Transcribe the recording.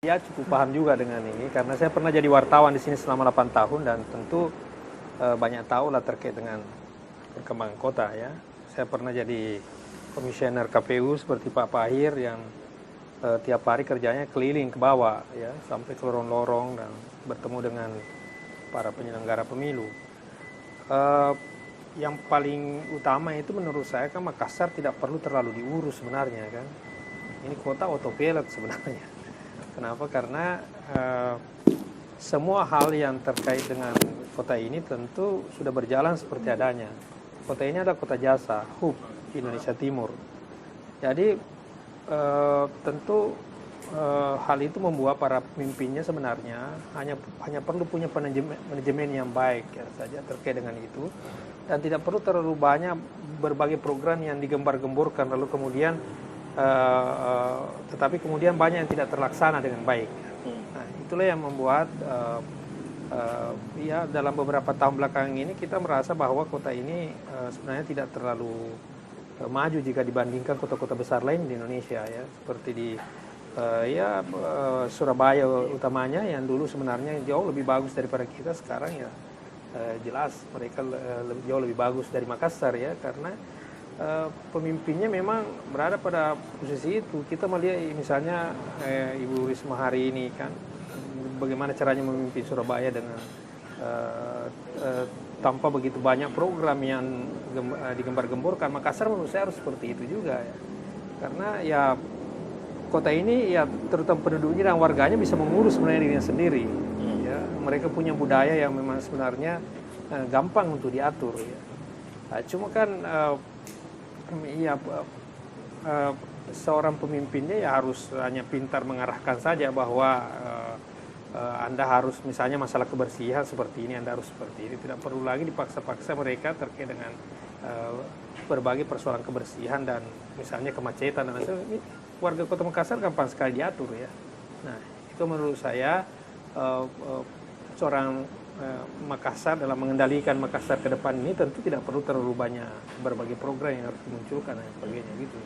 Ya cukup paham juga dengan ini karena saya pernah jadi wartawan di sini selama 8 tahun dan tentu banyak tahu lah terkait dengan perkembangan kota ya. Saya pernah jadi komisioner KPU seperti Pak Pahir yang tiap hari kerjanya keliling ke bawah ya sampai ke lorong-lorong dan bertemu dengan para penyelenggara pemilu. Yang paling utama itu menurut saya kan Makassar tidak perlu terlalu diurus sebenarnya kan. Ini kota autopilot sebenarnya. Kenapa? Karena semua hal yang terkait dengan kota ini tentu sudah berjalan seperti adanya. Kota ini adalah kota jasa, hub Indonesia Timur. Jadi tentu hal itu membuat para pemimpinnya sebenarnya hanya perlu punya manajemen yang baik ya saja terkait dengan itu, dan tidak perlu terlalu banyak berbagai program yang digembar-gemborkan lalu kemudian tetapi kemudian banyak yang tidak terlaksana dengan baik. Nah, itulah yang membuat ya dalam beberapa tahun belakangan ini kita merasa bahwa kota ini sebenarnya tidak terlalu maju jika dibandingkan kota-kota besar lain di Indonesia ya, seperti di Surabaya utamanya yang dulu sebenarnya jauh lebih bagus daripada kita, sekarang ya jelas mereka jauh lebih bagus dari Makassar ya, karena pemimpinnya memang berada pada posisi itu. Kita melihat misalnya Ibu Risma hari ini kan bagaimana caranya memimpin Surabaya dengan tanpa begitu banyak program yang digembar-gemborkan. Makassar menurut saya harus seperti itu juga ya, karena ya kota ini ya terutama penduduknya dan warganya bisa mengurus sebenarnya dirinya sendiri ya. Mereka punya budaya yang memang sebenarnya gampang untuk diatur ya. Nah, cuma kan seorang pemimpinnya ya harus hanya pintar mengarahkan saja bahwa Anda harus misalnya masalah kebersihan seperti ini, Anda harus seperti ini. Tidak perlu lagi dipaksa-paksa mereka terkait dengan berbagai persoalan kebersihan dan misalnya kemacetan dan lain-lain. Warga Kota Makassar gampang sekali diatur ya. Nah, itu menurut saya seorang Makassar dalam mengendalikan Makassar ke depan ini tentu tidak perlu terlalu banyak berbagai program yang harus dimunculkan dan sebagainya gitu.